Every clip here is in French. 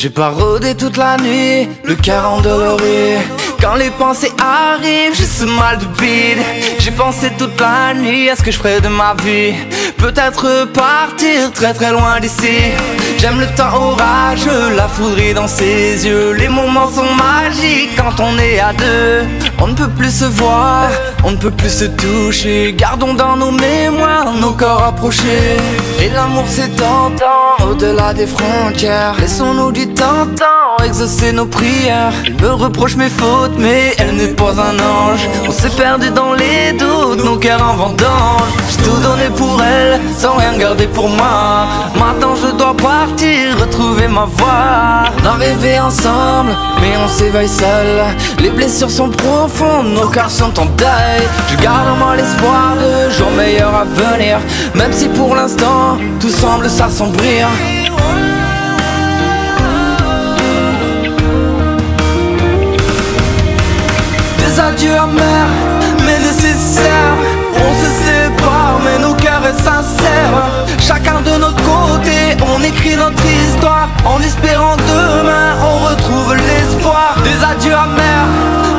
J'ai pas rôdé toute la nuit, le cœur endolori. Quand les pensées arrivent, j'ai ce mal de bide. J'ai pensé toute la nuit à ce que je ferais de ma vie. Peut-être partir très très loin d'ici. J'aime le temps orageux, la foudre dans ses yeux. Les moments sont magiques quand on est à deux. On ne peut plus se voir, on ne peut plus se toucher. Gardons dans nos mémoires nos corps approchés. Et l'amour c'est tentant, au-delà des frontières. Laissons-nous du temps exaucer nos prières. Elle me reproche mes fautes mais elle n'est pas un ange. On s'est perdu dans les doutes, nos cœurs en vendange. J'ai tout donné pour elle, sans rien garder pour moi. Maintenant je dois partir, retrouver ma voie. On a rêvé ensemble, mais on s'éveille seul. Les blessures sont profondes, nos cœurs sont en deuil. Je garde en moi l'espoir de jours meilleurs à venir. Même si pour l'instant, tout semble s'assombrir. Des adieux amers, mais nécessaires. On se sépare, mais nos cœurs sont sincères. Chacun de notre côté, on écrit notre histoire. En espérant demain, on retrouve l'espoir. Des adieux amers,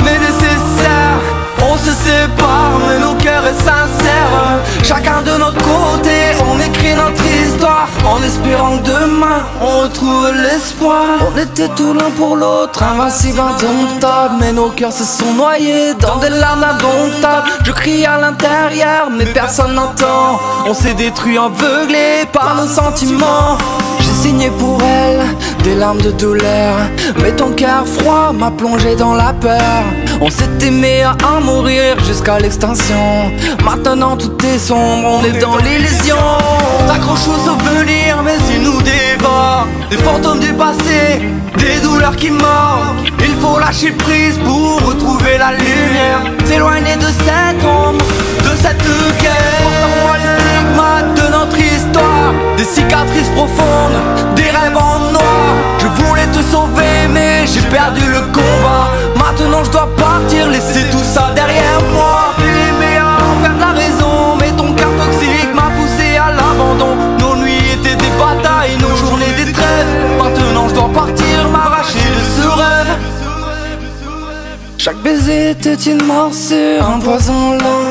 mais nécessaires. On se sépare, mais nos cœurs sont sincères. Chacun de notre côté, on écrit notre histoire. En espérant que demain, on retrouve l'espoir. On était tout l'un pour l'autre, invincible, indomptable. Mais nos cœurs se sont noyés dans des larmes indomptables. Je crie à l'intérieur, mais personne n'entend. On s'est détruit, aveuglé par nos sentiments. J'ai signé pour elle des larmes de douleur, mais ton cœur froid m'a plongé dans la peur. On s'est aimé à en mourir jusqu'à l'extinction. Maintenant tout est sombre, on est dans l'illusion. On s'accroche aux souvenirs mais ils nous dévorent. Des fantômes du passé, des douleurs qui mordent. Il faut lâcher prise pour retrouver la lumière. S'éloigner de cette ombre, de cette guerre. Porte-moi les stigmates de notre histoire. Des cicatrices profondes, des rêves en noir. Je voulais te sauver mais j'ai perdu le combat. Maintenant je dois partir, laisser tout ça derrière moi. Aimé à perdre la raison, mais ton cœur toxique m'a poussé à l'abandon. Nos nuits étaient des batailles, nos journées des trêves. Maintenant je dois partir, m'arracher de ce rêve. Chaque baiser était une morsure, un poison lent.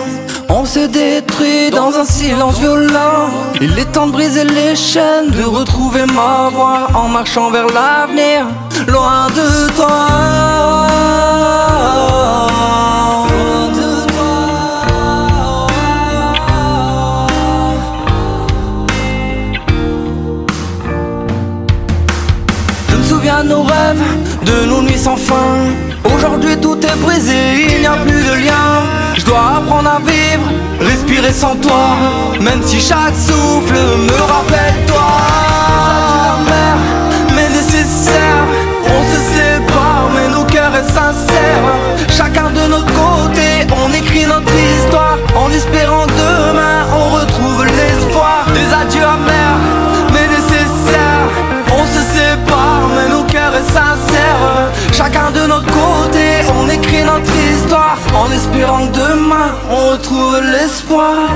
On s'est détruit dans un silence violent. Il est temps de briser les chaînes, de retrouver ma voie en marchant vers l'avenir, loin de toi. Je me souviens de nos rêves, de nos nuits sans fin. Aujourd'hui tout est brisé, il n'y a plus de lien. Je dois apprendre à vivre, respirer sans toi. Même si chaque souffle me rappelle toi. Amer, mais nécessaire. On se sépare, mais nos cœurs sont sincères. Chacun de notre côté, on écrit notre histoire. En espérant demain, on retrouve l'espoir. Des adieux amers, mais nécessaires. On se sépare, mais nos cœurs sont sincères. Chacun de notre côté, on écrit notre histoire. En espérant que demain, on retrouve l'espoir.